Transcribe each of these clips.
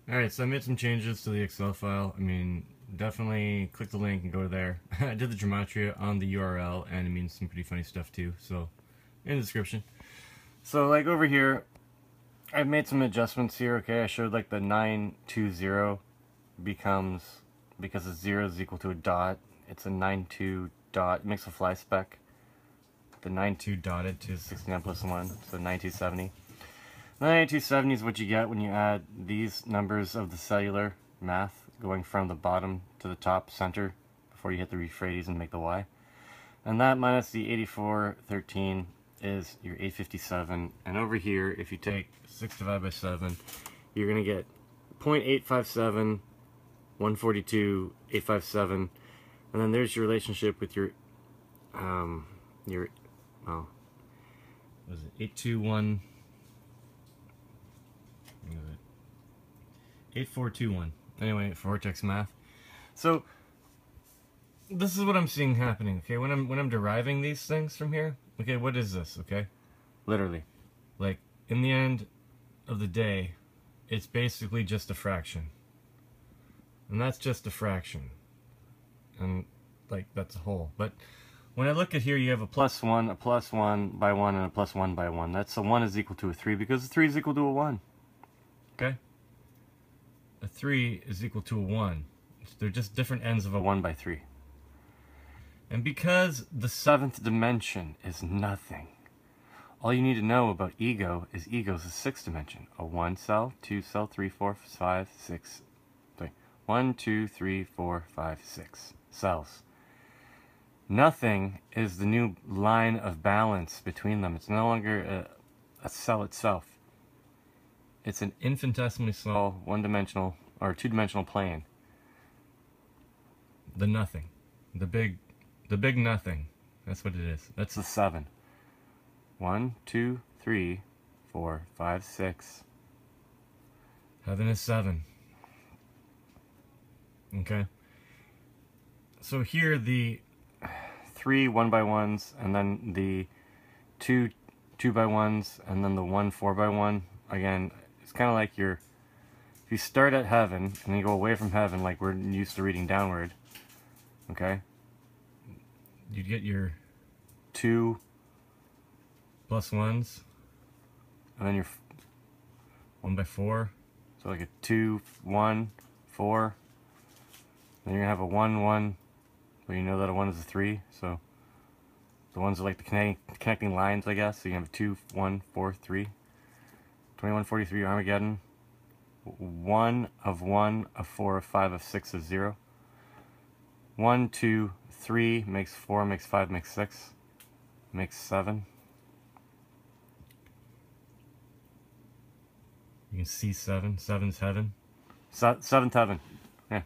Alright, so I made some changes to the Excel file. I mean, definitely click the link and go there. I did the gematria on the URL, and it means some pretty funny stuff too, so in the description. So like over here, I've made some adjustments here, okay? I showed like the 920 becomes, because the 0 is equal to a dot, it's a 92 dot, it makes a fly speck. The 92 dotted to 69 plus 1, so 9270. The 9270 is what you get when you add these numbers of the cellular math going from the bottom to the top center before you hit the euphrates and make the y. And that minus the 8413 is your 857. And over here, if you take 6 divided by 7, you're going to get 0.857, 142, 857. And then there's your relationship with your oh, what was it, 821, 8421. Anyway, for Vortex math. So this is what I'm seeing happening, okay? When I'm deriving these things from here, okay, what is this, okay? Literally. Like, in the end of the day, it's basically just a fraction. And that's just a fraction. And, like, that's a whole. But when I look at here, you have a plus 1 by 1, and a plus 1 by 1. That's a 1 is equal to a 3, because a 3 is equal to a 1. Okay? A 3 is equal to a 1. They're just different ends of a 1 by 3. And because the 7th dimension is nothing, all you need to know about ego is ego's the 6th dimension. A 1 cell, 2 cell, 3, 4, 5, 6. 1, 2, 3, 4, 5, 6 cells. Nothing is the new line of balance between them. It's no longer a cell itself. It's an infinitesimally small one-dimensional or two-dimensional plane. The nothing. The big nothing. That's what it is. That's the 7. 1, 2, 3, 4, 5, 6. Heaven is 7. Okay. So here the 3 1 by 1s, and then the 2 2 by 1s, and then the 1 4 by 1. Again, it's kind of like if you start at heaven and then you go away from heaven, like we're used to reading downward, okay, you'd get your 2 plus 1s, and then your 1 by 4, so like a 2 1 4. Then you're going to have a 1 1, but you know that a 1 is a 3, so the ones are like the connecting lines, I guess. So you have a 2 1 4 3. 21 43 Armageddon. 1 of 1 of 4 of 5 of 6 of 0. 1 2 3 makes 4 makes 5 makes 6 makes 7. You can see 7. 7's heaven. 7th heaven. Yeah.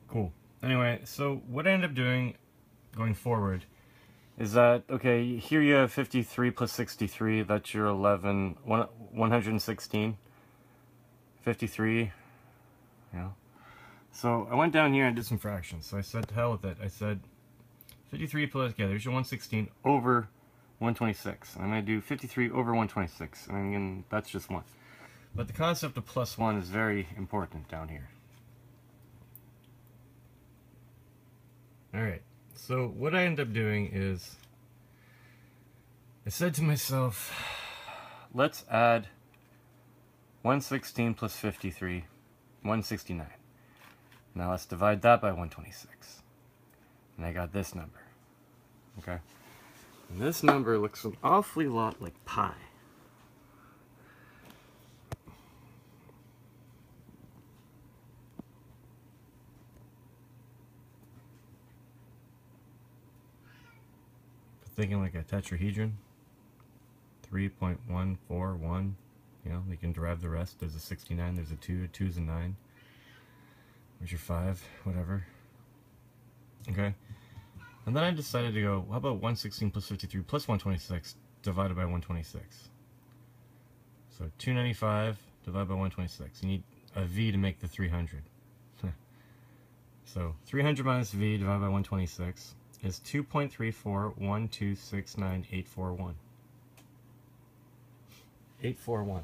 Cool. Anyway, so what I end up doing going forward is that, okay, here you have 53 plus 63, that's your 116. 53, yeah. So I went down here and did some fractions. So I said, to hell with it. I said 53 plus, yeah, there's your 116 over 126. I'm going to do 53 over 126. I mean, that's just 1. But the concept of plus 1 is very important down here. Alright, so what I end up doing is, I said to myself, let's add 116 plus 53, 169. Now let's divide that by 126. And I got this number. Okay? And this number looks an awfully lot like pi. Thinking like a tetrahedron, 3.141, you know, you can derive the rest. There's a 69, there's a 2, a 2's a 9. There's your 5, whatever. Okay. And then I decided to go, how about 116 plus 53 plus 126 divided by 126? So 295 divided by 126. You need a v to make the 300. So 300 minus v divided by 126 is 2.341269,841. 841.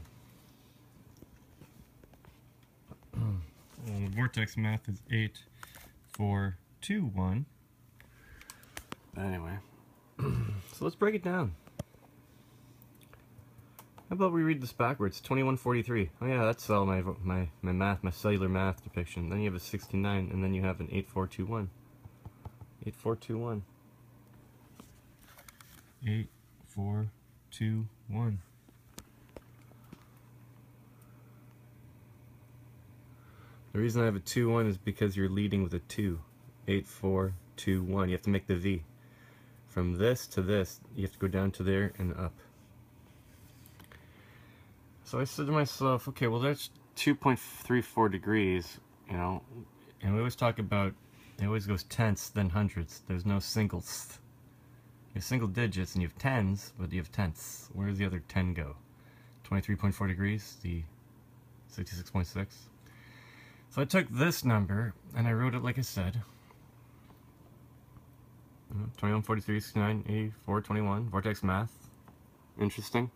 And the vortex math is 8421. But anyway, so let's break it down. How about we read this backwards? 2143. Oh yeah, that's all my math, my cellular math depiction. Then you have a 69, and then you have an 8421. 8421. 8421. The reason I have a 2-1 is because you're leading with a 2. 8421. You have to make the V. From this to this, you have to go down to there and up. So I said to myself, okay, well that's 2.34 degrees, you know, and we always talk about, it always goes tenths, then hundredths. There's no singles. You have single digits and you have tens, but you have tenths. Where does the other 10 go? 23.4 degrees, the 66.6. So I took this number and I wrote it like I said. 21, 43, 69, 84, 21. Vortex math. Interesting.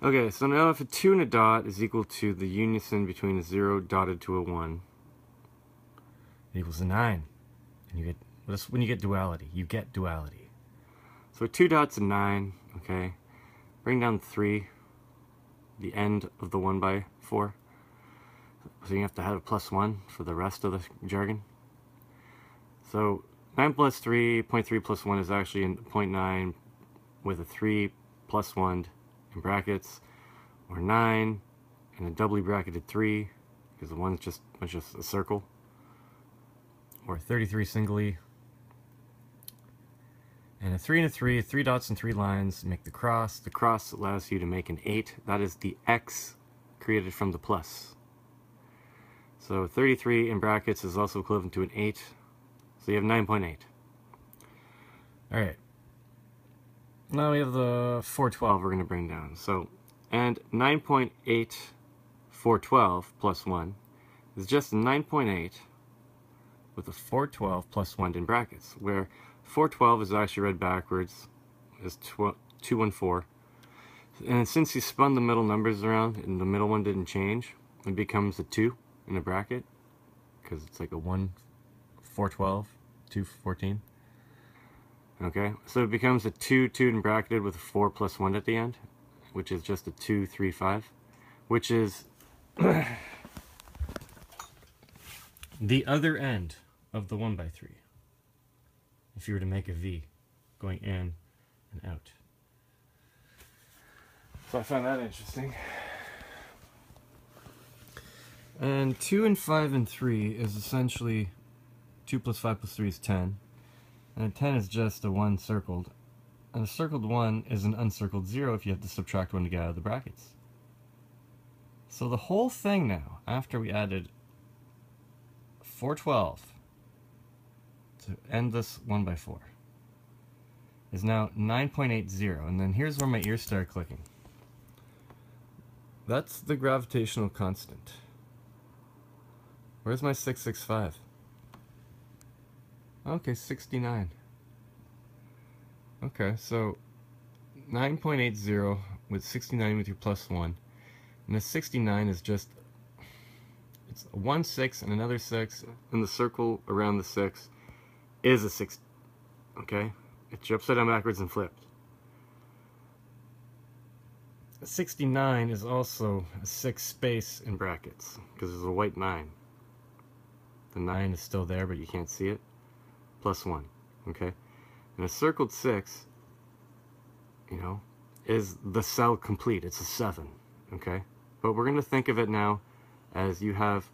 Okay, so now if a 2 and a dot is equal to the unison between a 0 dotted to a 1, it equals a 9. And you get, when you get duality, you get duality. So 2 dots a 9, okay. Bring down 3, the end of the 1 by 4. So you have to have a +1 for the rest of the jargon. So 9 plus 3, 0.3 plus 1 is actually in 0.9 with a 3 plus 1 in brackets, or 9 and a doubly bracketed 3 because the 1's just a circle, or 33 singly, and a 3 and a 3, 3 dots and 3 lines make the cross. The cross allows you to make an 8. That is the x created from the plus. So 33 in brackets is also equivalent to an 8. So you have 9.8. Alright. Now we have the 412 we're going to bring down. So, and 9.8 412 plus 1 is just 9.8 with a 412 plus 1 in brackets, where 412 is actually read backwards as 214. And since you spun the middle numbers around and the middle one didn't change, it becomes a 2 in a bracket, because it's like a 1, 412, 214. Okay, so it becomes a 2 and bracketed with a 4 plus 1 at the end, which is just a 2, 3, 5, which is the other end of the 1 by 3. If you were to make a V going in and out. So I found that interesting. And 2 and 5 and 3 is essentially 2 plus 5 plus 3 is 10. And a 10 is just a 1 circled. And a circled 1 is an uncircled 0 if you have to subtract 1 to get out of the brackets. So the whole thing now, after we added 412 to end this 1 by 4, is now 9.80. And then here's where my ears start clicking. That's the gravitational constant. Where's my 665? Okay, 69. Okay, so 9.80 with 69 with your plus 1. And the 69 is just, it's a 1 6 and another 6, and the circle around the 6 is a 6. Okay? It's upside down backwards and flipped. 69 is also a 6 space in brackets, because there's a white 9. The 9 is still there, but you can't see it. Plus 1, okay? And a circled 6, you know, is the cell complete. It's a 7, okay? But we're going to think of it now as you have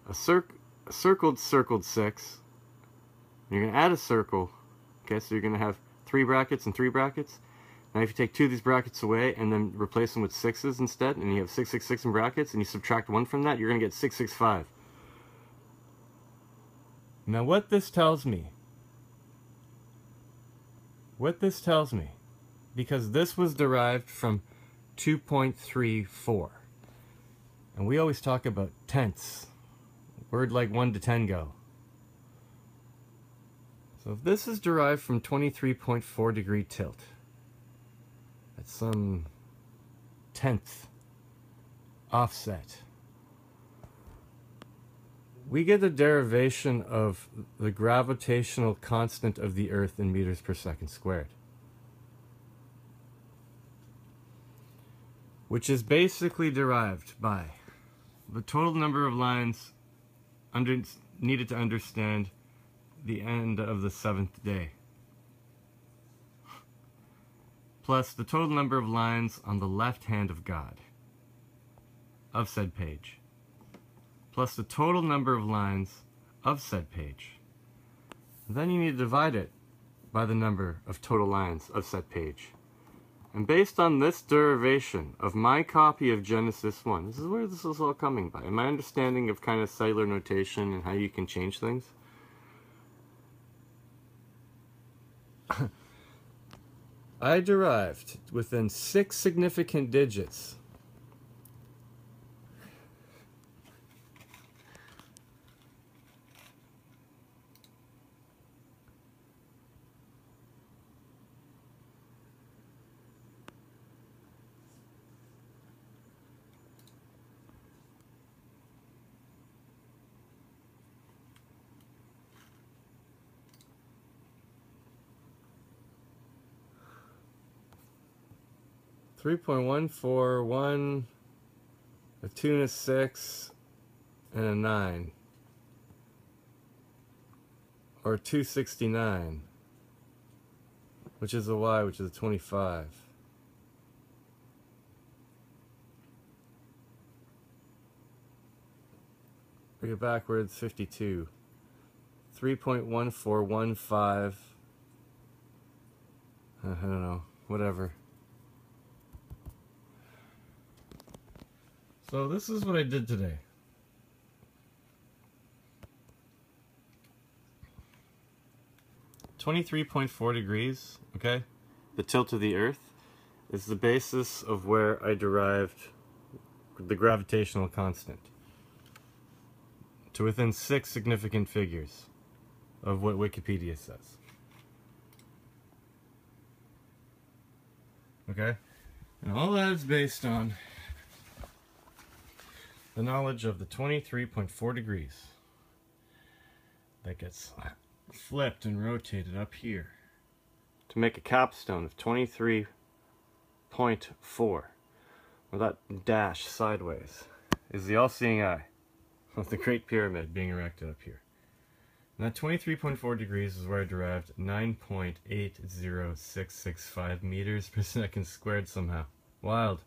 a circled 6. You're going to add a circle, okay? So you're going to have 3 brackets and 3 brackets. Now if you take 2 of these brackets away and then replace them with 6s instead, and you have 666 in brackets, and you subtract 1 from that, you're going to get 665. Now what this tells me what this tells me, because this was derived from 2.34, and we always talk about tenths, word like 1 to 10 go. So if this is derived from 23.4 degree tilt, at some tenth offset, we get the derivation of the gravitational constant of the Earth in meters per second squared, which is basically derived by the total number of lines needed to understand the end of the 7th day, plus the total number of lines on the left hand of God of said page, plus the total number of lines of said page. Then you need to divide it by the number of total lines of said page. And based on this derivation of my copy of Genesis 1, this is where this is all coming by, and my understanding of kind of cellular notation and how you can change things. I derived within 6 significant digits .141, a 2 and a 6, and a 9, or 269, which is a Y, which is a 25. Bring it backwards, 52. 3.1415, I don't know, whatever. So this is what I did today. .4 degrees, okay? The tilt of the Earth is the basis of where I derived the gravitational constant to within 6 significant figures of what Wikipedia says. Okay? And all that is based on the knowledge of the 23.4 degrees that gets flipped and rotated up here to make a capstone of 23.4, where that dash sideways is the all-seeing eye of the Great Pyramid being erected up here. And that 23.4 degrees is where I derived 9.80665 meters per second squared somehow. Wild.